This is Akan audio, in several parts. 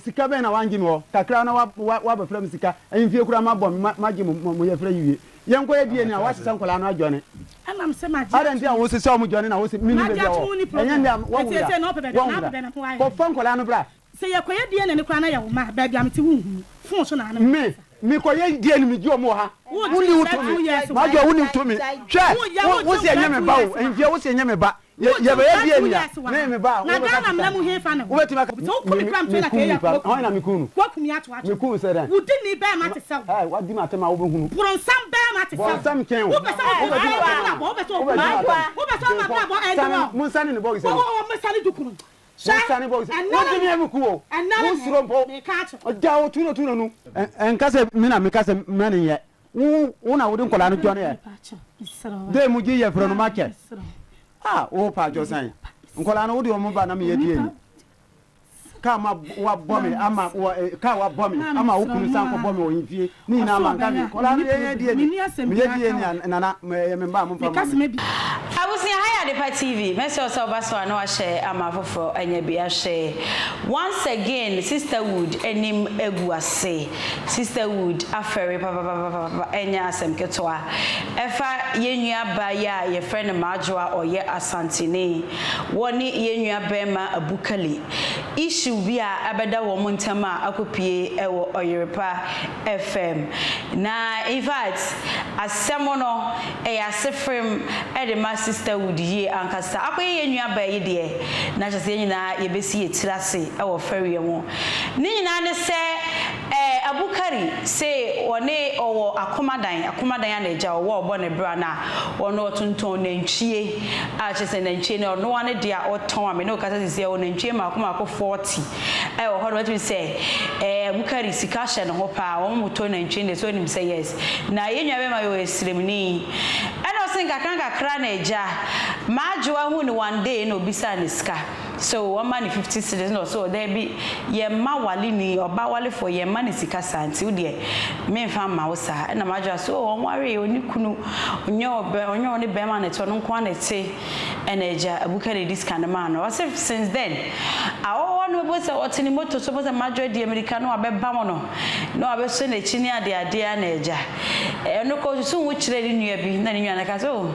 sika be na wangi me kakra na wa ba fra sika enfie kura ma bom ma gi mo ye fra yiwe yenko ye die ni a wa sesa nkola no adwone anam se ma ada ntia wo sesa mo dwone na wo se mini be ya enye ndia wo wo ko fon nkola no bra se ye koye die na ne kura na ya wo ma ba bia mti wu fun so na na me koye die ni mi ji omo ha wuni wutomi ma jo wuni wutomi hwe wo se enye me ba wo enfie wo se enye me ba ye be die ni ya na me ba na ga na mu he fa na wo betima ka so ko mi kram to na ke ya ko na mi kunu ko kumi ato mi kunu se dan wo di ni ba ma te saw wa di ma te ma wo be hunu bronsam ba ma te saw bronsam ken wo be saw wo be saw ma bo endo mun sani ni bogi se wo mo sani dukunu sani bogi se wo di ni mi ku wo wo suro mpo o ja o tuno nu en kase mina mi kase mani ye wo na wo di nkola no jone ye de mu ji ye fro no market o pa jo san nkola no wo di o mo ba na me ye die ni ka ma wa bomi ama ka wa bomi ama wo kunu san ko bomi o yinfie ni na ma nka mi nkola no ye die ni me ye die ni nana me mba mo fa ma Abusia haya Depa TV mese osa obaso ano ahye amafofo anya bia hye once again Sisterwood enim eguase Sisterwood afere papa enya asem ketwa efa yenua ba ya ye friend Majoa oye Asantini woni yenua bema abukali issue bia abeda wo montama akopie ewo Oyerepa FM na in fact asemono asefrem edema Sisterwood ye ankasa akoye yenua ba ye de na chese nyina ye besi etirase ewo fere mo ni nyina ne se abukari se one owo akomadan ana eja owo obo ne bra na ono otonton nantwie a chese nantwie ne ono wane dia oton ame no kasa se o nantwie ma akoma 40 ewo ho no se abukari sika hye ne ho pa o moto nantwie ne so nim say yes na yenua be ma yo esremni eno sin kakra na eja Majoa hu ni one day no bisa ni ska so one man 50 cedis no so there be ye ma wale ni oba wale for ye man sika santi wo de me fa ma wo sa na Majoa so won ware oni kunu onyo oni be ma ne to no kwa na te eneja abukari this kind of man no since then awo no bo se otini moto so bo se Majoa di America no abeba mo no abeso na chini ade na eja no ko so wo kire ni nua bi na ni nua na ka so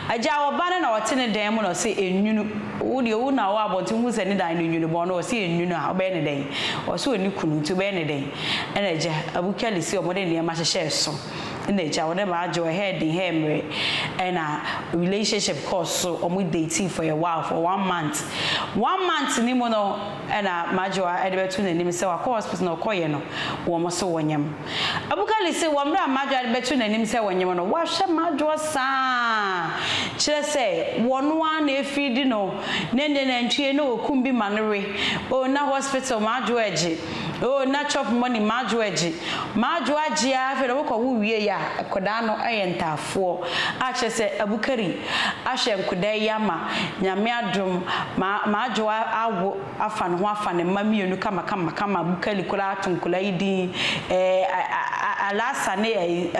aja oba na otini den mo no se enwunu wo de wo na wo abonti hu se ni dan no enwunu bo no o se enwunu a oba ni den o so oni kunu nti oba ni den eneja abukari si omode ne ma hyehye so eneja wo de Majoa head hemre and a relationship course so omo dating for a while for 1 month ni mo no and a Majoa edebetu na nim se wa hospital no koye no wo mo so wonyam abukari se wo mra Majoa edebetu na nim se wonyam no wa hwe Majoa saa kire se wono a na efidi no ne na ntwie no okumbi manere o na hospital Majoa eji o na chop money Majoa eji Majoa ji afa no ko wo wie ya koda no ayentafo a kire se abukari ahye nkoda yama nyame adom Majoa awo afa no afa ne mamienu kama abukari kula atonkula idi alasa ne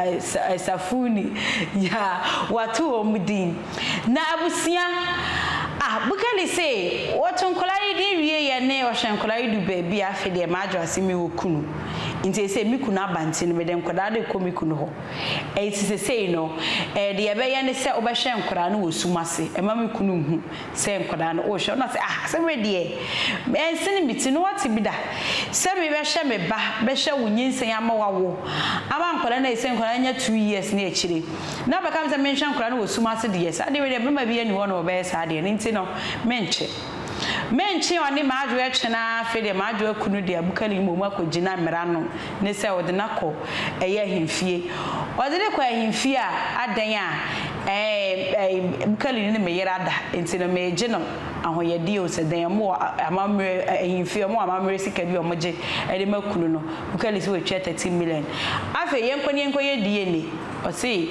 safuni ya watu omudin na abusia bukali say watonkola idi wie ye ne ohwenkola idu baby afi de Majoa simi okunu nti say mikunu abanti ne medem koda de komikunu ho eti say no de ye be ye ne se obehwe nkora no wosumase ema mikunu hu se nkora no o hwe no say se me de ensini biti no wati bida se me behwe me ba behwe wunyinsen ama wawo ama nkora na ese nkora nya 2 years na echire na baka me se me hwe nkora no wosumase de yes ade we de bema bi ani ho no be sa de nti no menche oni Majoa chena fede Majoa kunu de abukali momu akogina mera no ne se ode nako eye himfie ode de kwa himfie a adan a abukali ne meyera da enti no meje no ahoyede o se dan mo amamre himfie mo amamre sika bi o moje ede makunu no abukali se we 30 million afa yenkoye die ni o se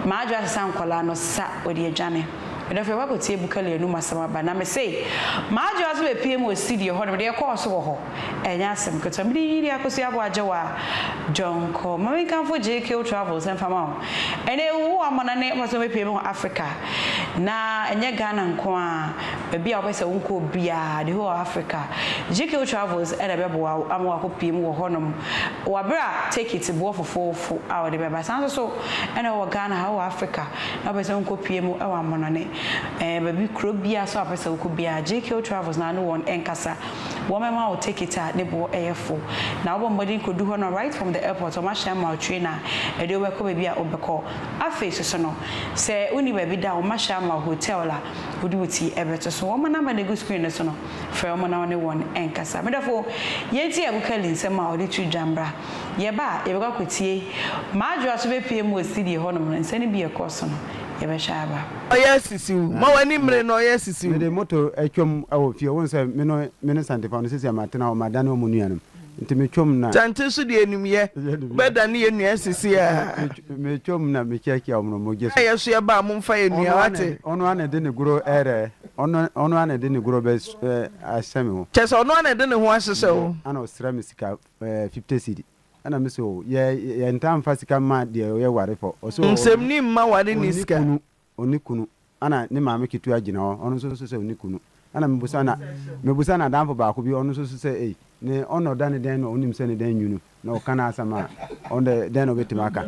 Majoa sankola no sa ode adwane me da fe wa ko tie bukale enu masama ba na me say ma adwo aso be piem o studio ho no de ko so wo ho enya asem ko to me yiri akoso abo ajewa jonko ma me kan fo JK Travels en fama ene wo amana ne maso be piem Africa na enye Ghana nko a be a obese wonko bia the whole Africa JK Travels ene be bo amwa ko piem wo honom wa bra take it bo fofo awo de be ba san so ene wo Ghana ha Africa na obese wonko piem e wa amana ne baby kro bia so obese wonko bia JK Travels na no won enkasa wo mema wo take it ne bo efo na wo mbodi ko du hono right from the airport o ma shama trainer e de we ko be bia obeko aface so no se uni baby da o ma shama hotel la wodi ebeto so wo na ma nego screen so no frɛ wo na one won enkasa medafo yenti abukali nsema o de tu jambra ye ba ye be kwa kotie ma adwo aso be pie mu studio ho no nsani bi e course no ye be shaba yes sisiu ma wani mre no yes sisiu me de moto atwom awo fie won se me no santefa no sisi amatena o madane o munuanum nti me twom na tante so de enum ye beda ne ye nua sisi a me twom na me kiaki o no moje so ye so ye ba mo mfa ye nua wate ono ane de ne gro ere ono ane de ne gro be asemi ho chese ono ane de ne ho asese o ana o sra me sika 50 cedi ana me so ye ntam fa sika ma de ye ware fo o so nsem ni ma ware ni sika oni kunu ana ne ma me kitu agina ho ono so so oni kunu ana me busa na damfo ba ko bi ono so se ne ono dane den no onim se ne den nyunu na o kana asama on the den obetimaka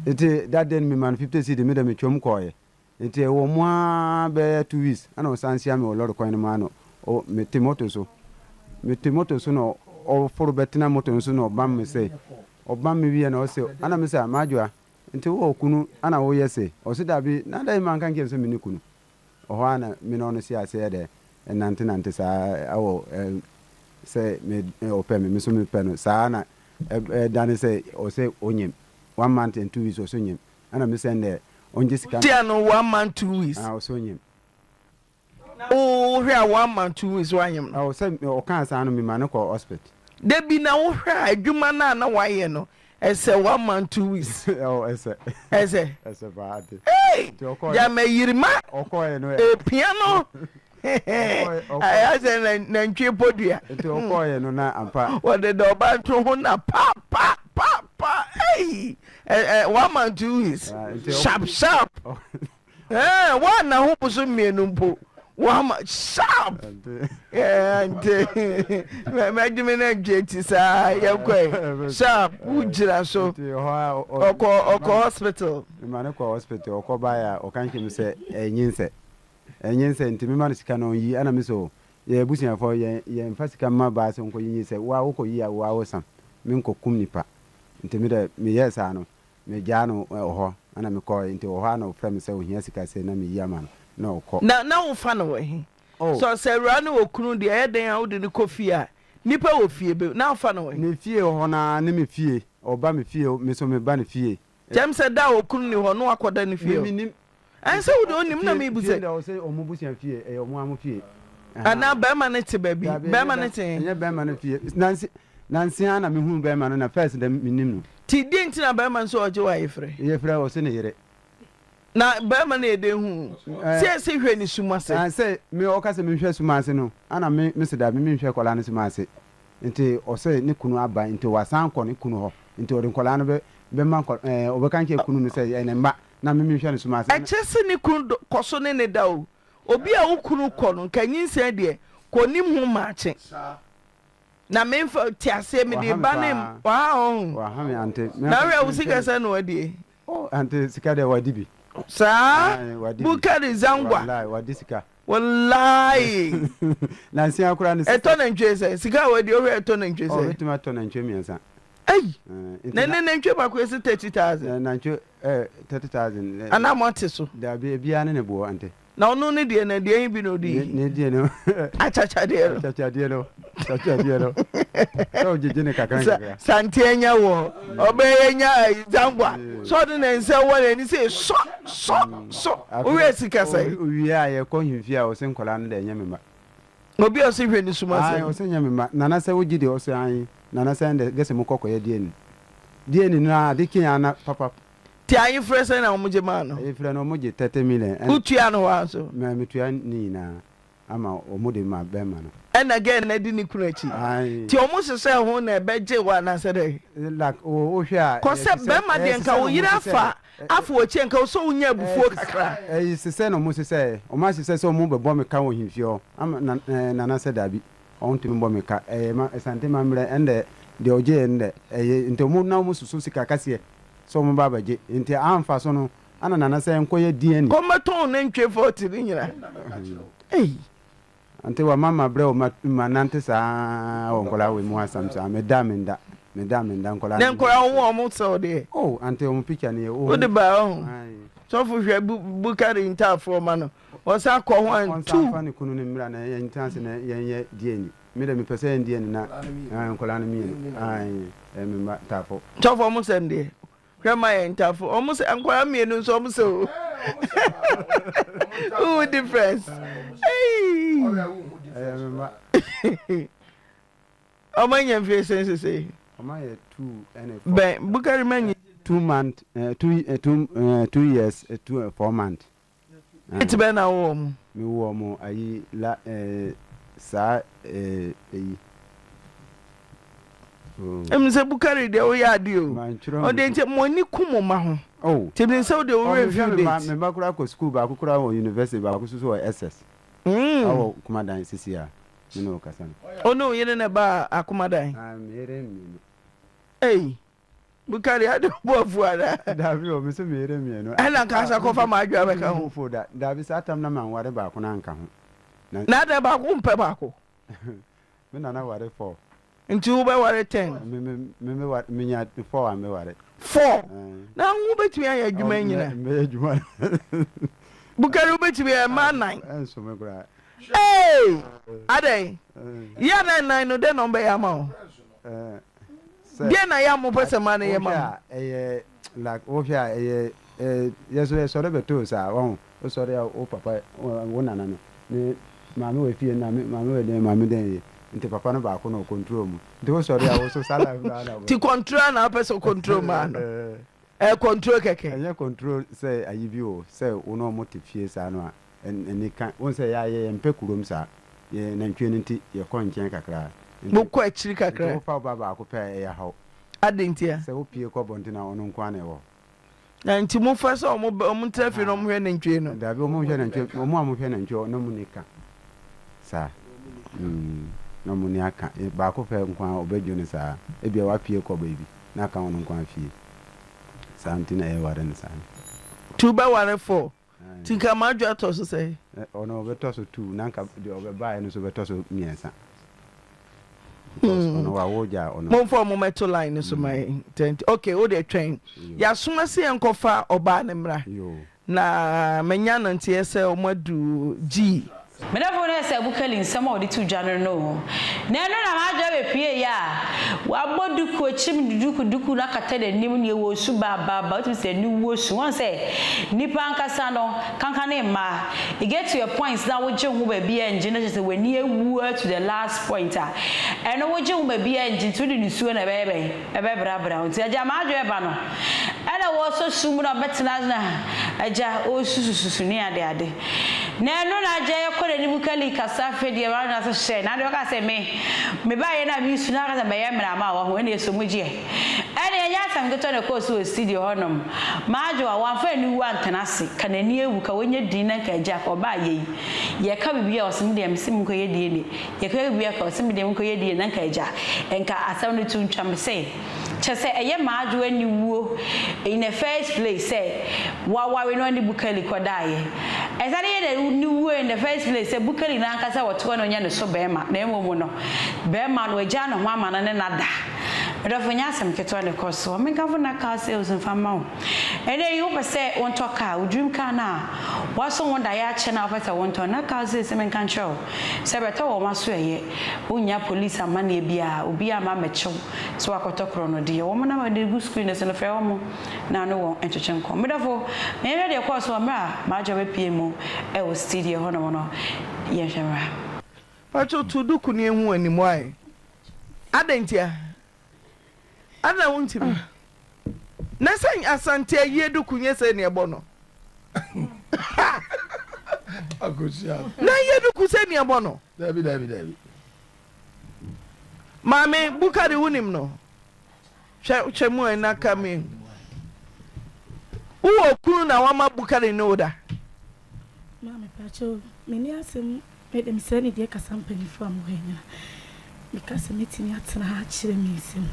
ite that den me man 50 cedi me de me twom koye ite wo moa be 2 weeks ana o sansia me o lord coin ma no o me timoto so no o for betina moto so no bam me say o bam me wi na o se ana me say majwa nti wo kunu ana wo yese o se da bi na da man kan ke so me ni kunu o ho ana me no si ase de nante sa awo say me open me so me pen sa na dane say o say onyem 1 month and 2 weeks o so nyem ana me send there on Jessica dia no 1 month 2 weeks o so nyem o hwe 1 month 2 weeks wanyem o say o kan sa no me man ko hospital de bi na wo hwe adwuma na waye no ese 1 month 2 weeks oh ese bad hey ya me yirima okoye no piano I say na ntwe podua enti okoye no na ampa what the doba to ho na pa hey 1 month 2 weeks sharp one na ho buso mienu mpo one sharp me na jeti sa ya kwai sharp ujira so oko hospital man ko hospital oko baya o kan kimi se enyinse ntimi man sika no yi ana mi so ye busia fo ye mfasika ma ba se nko yin se wa wo ko yi a wa wo sam mi nko kum nipa ntimi de mi yesa no me gya no ho ana mi ko nti ho ana ofra mi se o hia sika se na mi yi ama na okọ na wo fa no we so se ra no okunu de e den a wo de ni kofi a nipa wo fie be na wo fa no we ni fie ho na ne mi fie oba mi fie mi so me ba ni fie jem se da okunu ni ho no akoda ni fie mi anse wo de onim na me buse o se o mu busia fie o mu amu fie ana ba ma ne te ba bi ba ma ne te enye ba ma ne fie nansi ana me hu ba ma no na first da minim no ti di ntina ba ma so oje wa yefre o se ne yere na ba ma na ede hu se hwe ni sumase anse me o ka se me hwe sumase no ana me se da me hwe kola no sumase nti o se ne kunu aba nti wasan ko ne kunu ho nti o de kola no be man ko o be kan ke kunu no se ene mba na me hwe no sumase e chese ne kunu koso ne da o obi a wo kunu ko no kanyinse de ko nim hu maache na me mfa tiase me de ba ne wa ha me ante na we usika se no wadie ante sika de wadibi sa bukari zangwa wallahi wadisika wallahi na nsia akura ne eto na ntwese sika wadi o eto na ntwese o bituma to na ntwe miensa ai na ntwe ba ko esi 30,000 na ntwe 30,000 ana monte so da bia ne bo ante na onu ne de na de bi no di ne de no achacha de no so jeje ne kakran santienya wo obeyenya zangwa so de na nse wo ni se so o we sika sai wi a ye ko himfi a o se nkola no de nyamema obi o se hwe ni suma sai o se nyamema nana se wo gidi o se an nana se nde gese mo kokko ye die ni na de kinya na papa ti ayi frese na omo je ma no e frɛ no omo je 30 million utua no wa so me tua ni na ama omo de ma be ma no and again na di ni kunu achi ti omo sese ho na be je wa na se de like o hwe a ko se be ma de nka wo yira fa afo ochi nka so unya bufuo kakra sese no mo sese o ma sese so mo be bo me ka wo himfio ama na na se dabi on timi bo me ka ma sante ma mre ende de oje ende nte mo na mo susu sika kase so mo baba je nte amfa so no ana na na se nkoye DNA ko maton na ntwe 40 ni nyira ante wa mama bre o ma nante sa o nkola we mu asam sa me da nkola na nkola wo mo so de ante o mu picture ni o de ba so fu hwe bukari ntafo ma no o sa ko 1 2 fa ni kunu ni mira na ye ntanse na ye DNA me de me pese DNA na nkola na mi me ma tafo so fo mo sende hwe ma ye ntafo o mo se nkola mi nu so mo so who difference Omanya mfe sense Omanya 2 and ben Bukari man 2 months 2 years 4 months It's been a warm me wo ayi la sa se Bukari de o ya di o de nte mo ni kumo ma ho tibin se o de o review date me ba kura ko school ba kura o university ba ko so SS awo kumadan sisia me no kasan no yene na ba akumadan mere mi Bukari ade bofu ada Davi o me so mere mi no ana ka sa ko fa ma adwa be ka ho fo da Davi satam na man ware ba ko na nka ho na da ba ko mpe ba ko me na ware 4 nti wo be ware 10 me ware me nya 4 am be ware 4 na wo betumi aya adwuma nyina me adwuma Bukari wo betumi aya ma 9 enso me kura adai ya na 9 no de number ya ma o dia na ya mo pese ma na ya ma like o hia yeso so be to sa won o so re o papa wo nana no ni mama we fie na mama we de mama de nti papa no ba ko no control mu nti o so re o so sala na ti control na pese control ma no control keke control say ayibi o say uno motifie sa no a eni kan won say ya ye mpekurom sa ye na ntwe nti ye konchen kakra mo ko achiri kakra o fa baba ko pe ya hawo adentia say opie ko bontina ono nkwa na ewo na nti mo fa so mo trafi no mo hwe na ntwe no da bi mo hwe na ntwe mo hwe na ntwe no mo nika sa no mo ni aka ba ko pe nkwa obejo ni sa e bia wa pie ko baby na ka ono nkwa fie santina e ware nsa tu ba ware 4 tinka ma adwa to so say ono beto so 2 nanka de obeba no so beto so miensa ono wa woja ono mo fo mo meto line so my tent okay o de train ya soma se enkofa oba ne mra na menya nanti ese o madu G Medafo na se Bukali nsema odi tu dwanere no na no na ma dwa be pie ya wa boduku ochim duku na kata de nim ne wo su ba to say ni wo su won say nipa ankasa no kanka ne ma e get to your points na wo je hu ba bia engine just when ni ewu to the last point and wo je hu ba bia engine to the su na be bra unti aja ma dwa ba no ana wo so su mu na betena na aja o susu ni ade na no na aja de ni Bukali kasa fedi ma na so she na de ka se me ba ye na bi su na ka se be ye mra ma wa ho ne so mu je ene nya sam geto ne ko so studio honom ma ajo wa fa ni wu antanase kana ni ewu ka wonye din na ka ja ko ba ye ka bibia o sim de am sim ko ye die ne ye ka bibia ka o sim de am ko ye die na ka ja enka asam ne tu ntwam se chese eye ma ajo ani wuo in the first place say wa we no ni Bukali kodaye ezari ye ni wuo in the first place say Bukali na nkasa woto no nya ne so be ma na emomu no be ma no agya no ho ama na ne nada edofo nya asem keto ne koso me gavo na car sales in fama o ene you say won toka u dream car na waso won da ya che na pesa won to na car sales me kan chow se beto wo maso eye unya police amane bia obi ama mecho so akotokro no de wo na ma de good screen se no fe wo na no won enchechen ko medofo me me de koso amra ma jo be pie mu e wo studio ho no ye hwera pacho tudu kuni ehu animu ai adentia ana wonti na san asante yedu kunye se ne ebo no akosia na yedu ku se ne ebo no dabi mame bukari wunim no chemu ena kame uwo kunu na wama bukari no da mame pacho meni asem edem se ne de kasa mpani fo amhenya because metini atena ha kire mi nsem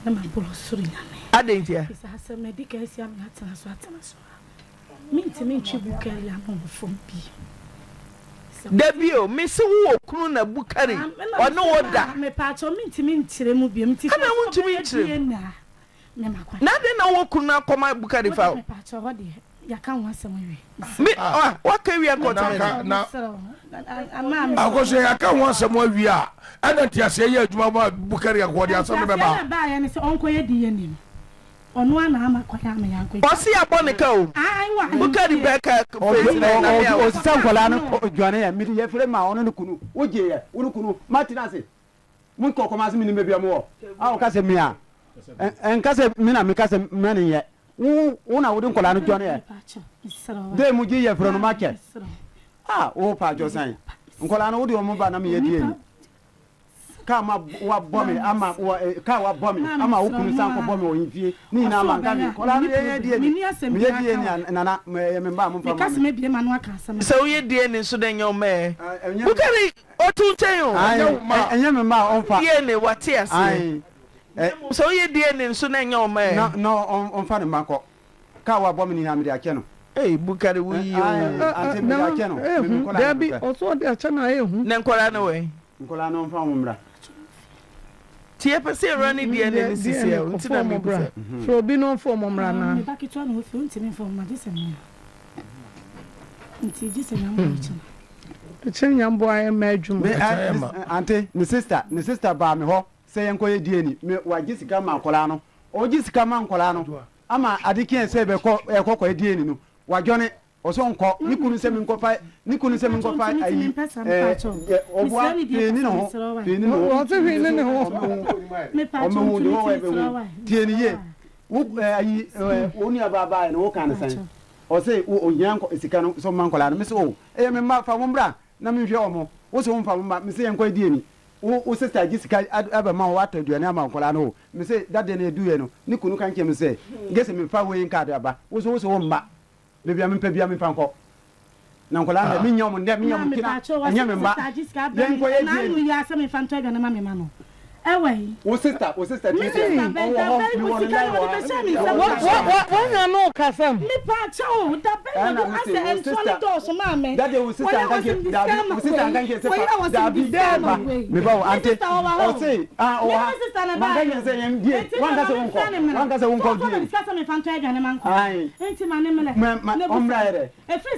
na mabolo suru nyame adentia bisa asem na dika esi am atena so minti mentwi bukari amon fom bi Debio, Miss Wo Kunu na Bukari, or no order. Me pacho minti mintire mu bi mti. Ana won't minti na. Me makwa. Na de na wo Kunu koma Bukari fa. Me pacho ho de. Ya kan wasem wi. Me what can we akota na ama akoso ya kan wasem awi a ana tiase ye adwuma ba Bukari akodi asem be ba. Ba ya ne se onko ye di yanim. Ono ana ama kwaya me yanko. Osi abonika o. Ai wa. Bukari beka o sankola no dwane ya mi ye fere ma ono ne kunu oje ye onu kunu martina se mun ko koma se mi ni mebia mo a o ka se mi a en ka se mi na mi ka se mani ye una wudin kola no dwane ye de mu ji ye fere no market o pa jo san nkola no wudi o mo ba na mi ye die ni kama wa bomi ama ka wa bomi ama ukunu sanko bomi o yifie ni na manga mi kola ye die ni mi ye die ni nana me mba mo fa because me bie ma no aka asem so ye die ni so de nyom me Bukari otunten o enye me ma on fa die ni wate ase so ye die ni so na nyom me no on fa ni mako ka wa bomi ni na mi de ake no Bukari wi yo ante mi de ake no me kola Debi oso de acha na ehu na nkola na we nkola no fa mo mra tie pese rani die ni sisi e unti na me bra so obi no form omra na me bakito na ofi unti me form ma jese me unti jese na mo chi chenya mbo aye ma adwuma ante ni sister ba me ho se yenko ye die ni me wa gisika ma nkola no o gisika ma nkola no ama adike se be ko ekoko die ni no wa jone oso nko ni kunu se mi nko fa ayi obwa ni no o te fi ni ho me pacho tieni ye wo ayi oni ababa na wo kan san o se o yanko esika no so mankola no me so me ma fa mo bra na me hwe omo wo so mfa mo ma me se yanko die ni wo sister gisika aba ma wa ta duane ama nkola no me se dade na eduye no ni kunu kan ke me se gese me fa wo yin ka da ba wo so wo mba bebia me pa bia me fa nko na nkola na me nyom ndem nyom kina anya me mba yen ko ye na nu ya se me fa nto ga na ma me ma no ewe wo sister what ya no kasam me pacho da be no ase en so ni do so ma me that wo sister kan ke se fa da bi deba me ba ante o say o sister na ba manga se yem die wanga se wonko die se me fa nto ga na ma nko enti ma ne mele me omra ere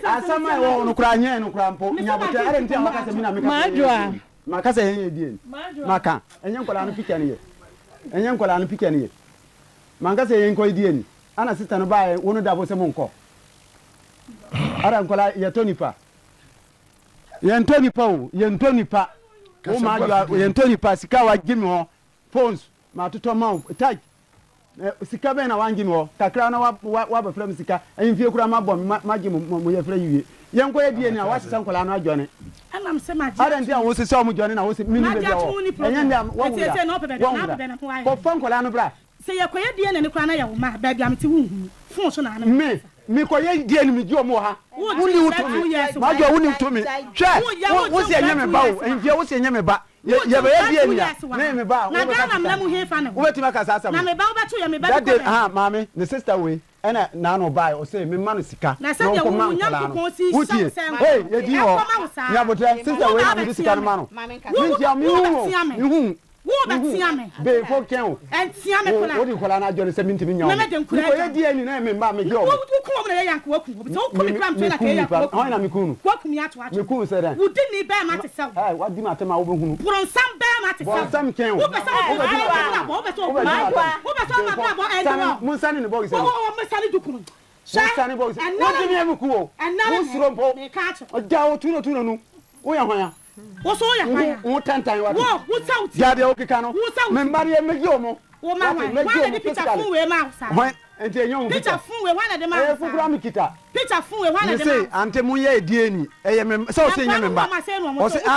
asama wo no kura nye no kura mpo nyabote are ntia maka se mi na me ka makasa yenye die maka enye nkola no picture ni ye makasa yenye nko die ni ana sister no bae wono dabo se monko ara nkola ye tonipa o ma jwa ye tonipa sika wa gimi ho phones ma toto ma touch sika be na wangi mi ho kakra na wa ba frame sika enfie kura ma bom ma gimi mo ye fra yiwe yenko ye die ni a wa sisa nkola no adwane anam se ma je ara ndia wo se so mo jone na wo se mini be wo enya ndia wo wo ko fon kola no bra se ye koye die ne kura na ye wo ma ba bia meti wu fun so na na me koye die ni mi ji o mo ha wuni wuto mi ma jo wuni wuto mi hwe wo se enya me ba wo enfie wo se enya me ba ye ba ye die ni na me ba na ga na mu he fa na wo betima ka sasa na me ba wo betu ye me ba that day mama the sister we ena na no buy o say me ma no sika na se ye wo nyam ko si hey ye di ho nya botra sister we na me sika no ma no me ntia mi hu wo ba tia me be fo ken o en tia me kula wo di kola na jore 70 mi nya o ko ye di eni na me ma me gi o wo ku mo na ye yank wo ku so ku mi pram na ke yank wo ho na mi kunu wo ku mi ato me kunu se dan wo di ni be ma te sel wa di ma te ma wo be hunu bron sam be ma te sel bron sam ken o wo be so ma bo en mun sani ni box wo mo sani dukunu sani box wo di mi ku o wo suro mpo me ka cho o ja o tuno nu wo ya hoya wo so ya haya wo tantan wa wo sauti ya de o kika no me mari e meji o mo wo ma wa de picture fun we ma sa enti enyo picture fun we wana de ma e fukura mi kita picture fun we wana de ma say ante mu ye die ni eye me so say nya me ba o say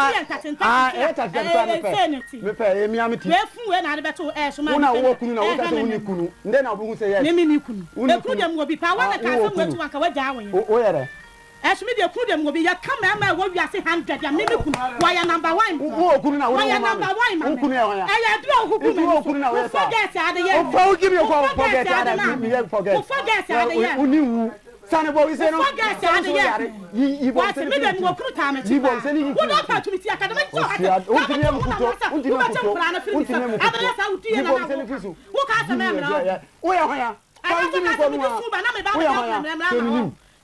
me pe emi amiti we fun we na de beto so ma una wo kunu na wo ka so uni kunu nde na obu say yes ne mi ni kunu e kunu dem go bi pa wana ka so wetu anka waja awen o yere me de kunu dem go bi ya kama ma wo wiase 100 ya me kunu wa ya number 1 wo kunu na wo ya number 1 ma kunu ya ya ya dro kunu na wo forget ade ye o fa o give you forget ade me forget forget ade ye uni wu sane bo we say no forget ade ye yi bo se me dem go kunu ta me ti bo se ni wo do pa tumi ti akadama ti so hata o ti me kuto ade ya sa uti ye na wo ka se me mra o ya ho ya fa give me ko nu na me ba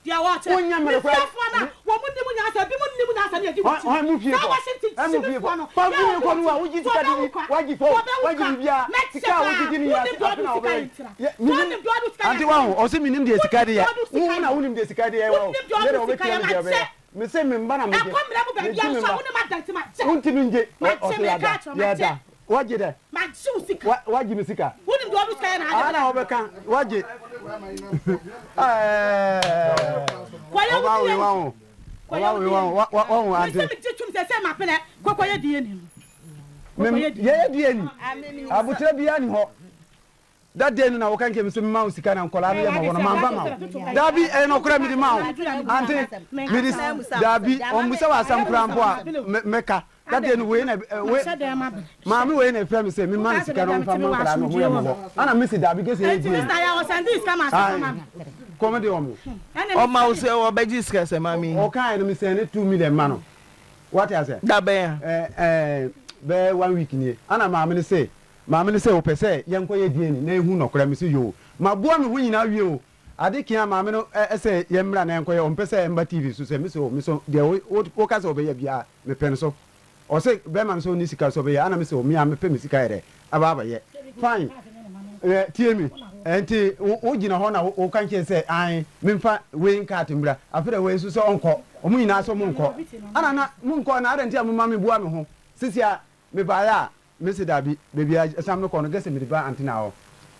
dia watch onya me ko na wo mu ndi mu nya sa bi mu ndi mu nya sa ne di wuti mu fie ko mu fie ko fa give me ko nu wa wuji tika di waji bia tika wuji di ya afina obe anti wa ho o se minim de sika de ya wo na wunim de sika de ya wo de obe tia de obe me se me mba na me de unti minje o se ya da waji de waji me sika wunim de obe sika na ana obe kan waji abutre bia ni ho that day na wokan ke mso ma usika na nkola no ya ma wono mamba ma dabi e no kura mi di ma anti mi di dabi on musa wa sam kura mpo a meka that day no we na we mami we na frame say mi man sika no mfa man kura no ho ya mo ana mi si dabi ke say e di ya o sandi iska ma sa comedy omo o ma o se o beji iska se mami o kan no mi say ne 2 million ma no what I say da be be 1 week ni ana mami ni say o pese yenko ye die ni na ehu no kora mi si yo ma bua mi hu nyina wie o ade kia maame no ese ye mra na yenko ye o pese emba tv so se mi so de o ka se obeya bia me pen so o se be ma so ni sika so obeya ana mi so mi a me pe mi sika ere aba ye fine tie mi enti o gina ho na o kan ke se an mi mfa we nka atembra afere we so so onko o mu nyina so mu nko ana na mu nko na ade ntia mu ma mi bua mi ho sisia me ba ya Mr. Dabi, baby, I'm not going to guess him with the antenna.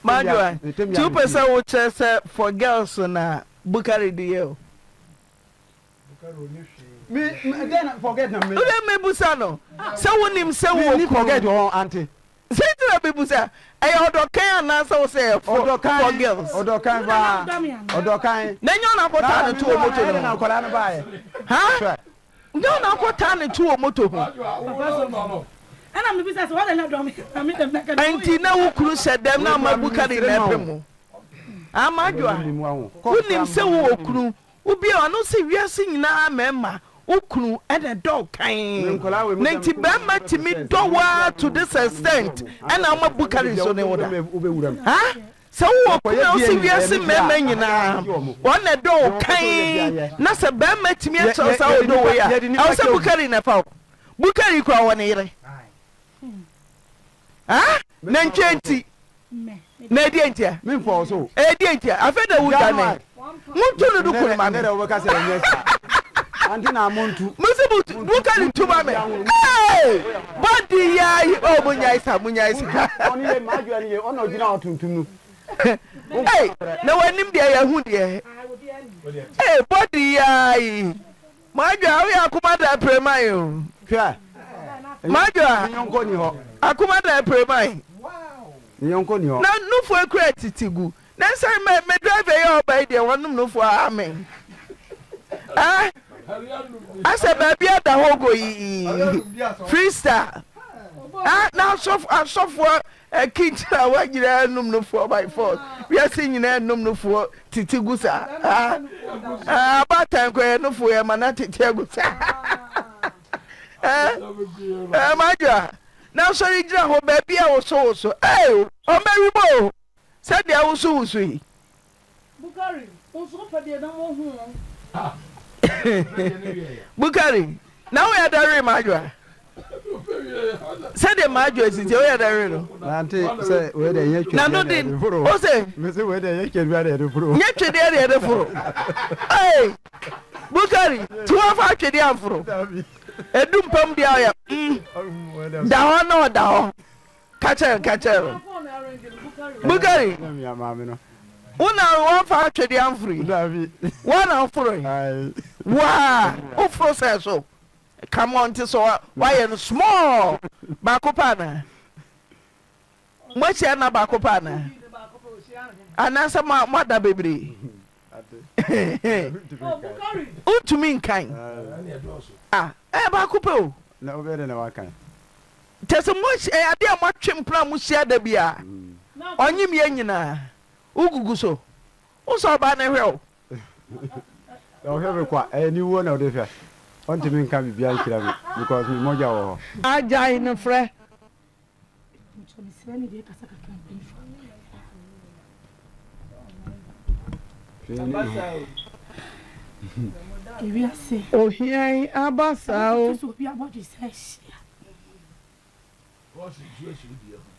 Madua, 2% will chase for girls na Bukari deal. Me then forget them. Me Busano. Someone him say forget your auntie. Say to the Busa, I order can answer say for girls. Or Dokai. Then you're not put on to a motor now, Colana by. Huh? No, not put on to a motor. Ana me bisa so wala na do me dem na ka anti na wo kuru se dem na ma Bukari na pemu amadwa unim se wo okuru ubi ono se wiase nyina amema okuru and a dog kan nanti be ma timi do wa to this extent and ma Bukari so ne woda ha se wo okuru se wiase mema nyina one a dog kan na se be ma timi ato sa wo do we ya o se Bukari na fa Bukari kwa wona yire na nchenti na edientia me for so edientia afeda wuda ne muntu no du kun ma ne o ka se yes anti na muntu musibu Bukari tuma me body yai o munya isa oni le maju ani ono gina otuntum nu na wanim dia ya hu dia body yai maju awi akuma da premayo hwa maju nyonko ni ho akuma da premai nyonko ni ho na nufu ekura titigu na say me driver ya obai de wonum nufu amen ase baby ada hogo yi freestyle na soft kitchen wa gira num nufu by force we are seeing na num nufu titigu sa abatan ko nufu ya mana titigu sa majwa na sorry gira ho baby a wo so o meribo said dia wo so yi Bukari o so pede na wo hu Bukari na we adare majwa said the majwa is we adare no auntie say we dey yetwe na no din o say me say we dey yetwe we dey furo yetwe dey furo Bukari tuwa fa twede amfuro edum pam dia ya da ho no da ho kache Bukari ya mama no Una one for actually I'm free. One out for it. Wow, who process so? Come on, to so why and small Bakopana. Much yana Bakopana. And answer my mother baby. To mean kind. Bakupo. No better than what kind. There's so much a dear much plan with share the beer. On him yenina. Uguguso. Also about the hell. I'll have a quite a new one of the fair. On to me can be behind because we moja. I die in a fre. Oh, here Abasa.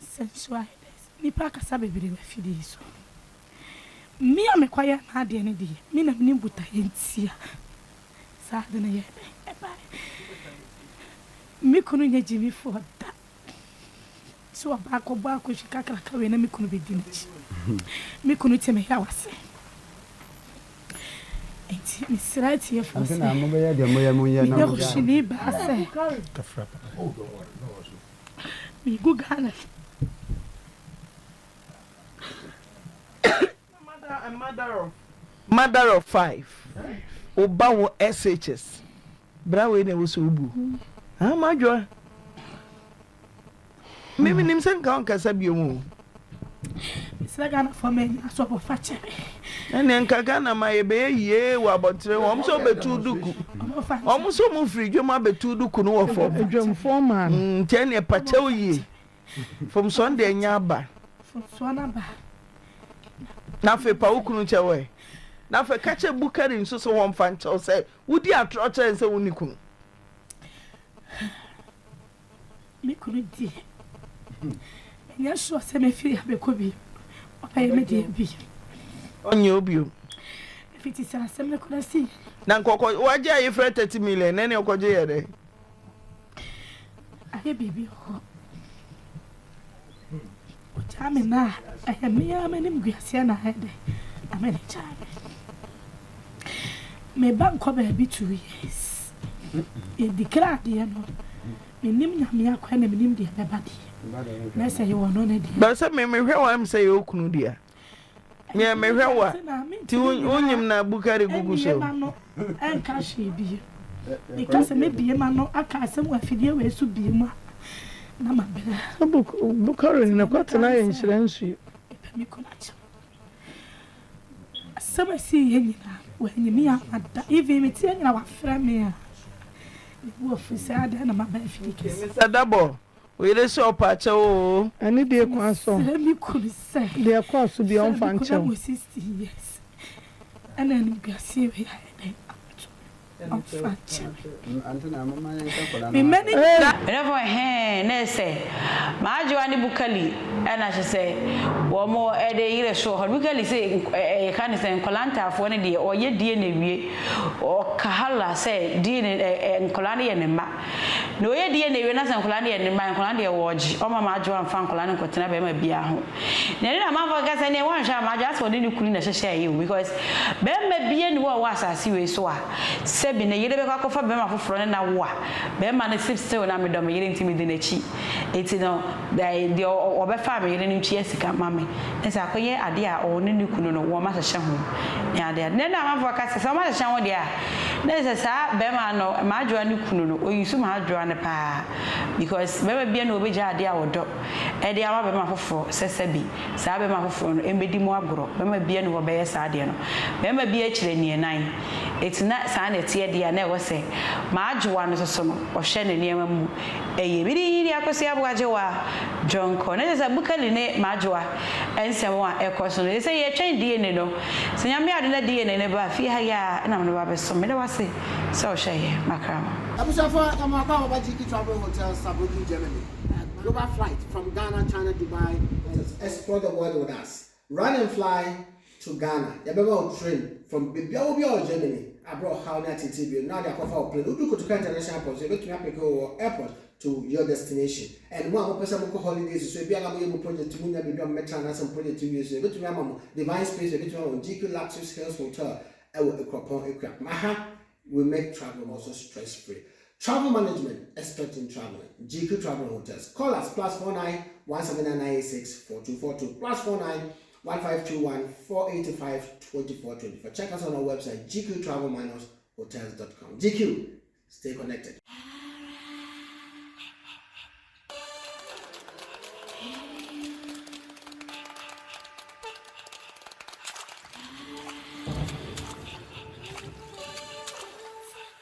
Sensual. Nipa kasa bebere wa fidi so. Me amekwaya na ade ne de. Me na mnim buta entia. Sa de na ye. Me kunu nya jimi for da. So ba ko shika kala ka we na me kunu be di nchi. Me kunu teme ya wase. Enti me sirati ye for. Na mo be ya de mo ya mo ya na mo. Me shini ba se. Me gugana. Mother of 5. Obawo SHS. Brawe ne wo so ubu. Ah majo. Mimi nimsen ka on kasa biom. Isagana for me aso bo fache. Ene nka Ghana ma ye be ye wa botre wo so betu duku. Omo so mu free dwom abetu duku no wo fo. Dwom foreman. Ten e pachew ye. From Sunday nyaba. From Swanaba. Na fe pa ukunu chewe. Na fe kache bukari nso so won fan chew say wudi atroche nse woni kunu. Me kunu di. Nya so se me fi abekobi. Opa ye me di bi. Onye obi o. Fiti sara se me kunu si. Na nkoko waje ayi frɛ 30 million nene okoje ye de. Aye bibi ho. Amena, I am me, I'm an Imgressiana head. I'm a child. May bank cover be 2 years. It declared, dear, no. Me name me, I can't name the body. Let's say you are not a dear. But some may hear what I'm saying, O Kunudia. Yeah, may hear what? Unyum na Bukari Gugu show. And cash be. Because maybe a man, I can't somewhere for you, where to be more. Bukari na kwata na insurance you. Me konacho. Some see yenina when you me amada even me tie na wa fra me a. Wo ofisa ada na maba afiki. Mr. Dabo, we dey show pacha o. Ani dey kwa so. Me could say. Dey kwa so bi on fan chew. 60 years. And then you see we Whenever I say, Marjorie Bukali, and I should say, or more a day, so Bukali say, a kind of Colanta for any day, or yet DNA, or Kahala say, DNA and Colani and Ma. No, yet DNA, and Colani and my Colandia watch, or my Marjorie and Fan Colani Cotina be a home. Then I'm not gas anyone shall my just for the new clean share you because Ben may be any war was I see we saw. Sebin a year for Bema for front and a war. Bema and sip still and I'm dominating to me the chi. It's no, the over family in Jessica, mammy. And so I idea or new kuno, one master shamu. Yeah, there. Then I'm for Cassa, some other shamu there. There's a sa Bema no, a Marjorie new kuno, or you soon had drawn a pa. Because Bema be no big idea or dog. And the hour Bema for Sesabi, Sabema for Embedi Moagro, Bema be no obey Sadiano. Bema be actually near 9. It's not sign dear never say Marjorie is a son of Shannon near mu. A really Akosia Wajawa, John Cornet is a Bukaline Marjorie, and someone a question. They say a change DNA no. So I'm not in a DNA never fear and I'm never so many was say so shay Macram. I'm travel hotel Sabuki, Germany. Global flight from Ghana, China, Dubai, and explore the world with us. Run and fly to Ghana. You better train from Bibia Germany. I brought how that TV. Now they are for plane. You go to international airport. You go to Airport to your destination. And one person go holidays, so if you have a project to move, maybe I'm metro and some project to use, you go to my divine space, you go to GQ Luxus Hills Hotel, Maha will make travel also stress free. Travel management, expert in traveling. GQ Travel Hotels. Call us +49 17996 4242 +49 1521 485 2424. Check us on our website gqtravel-hotels.com. GQ, stay connected.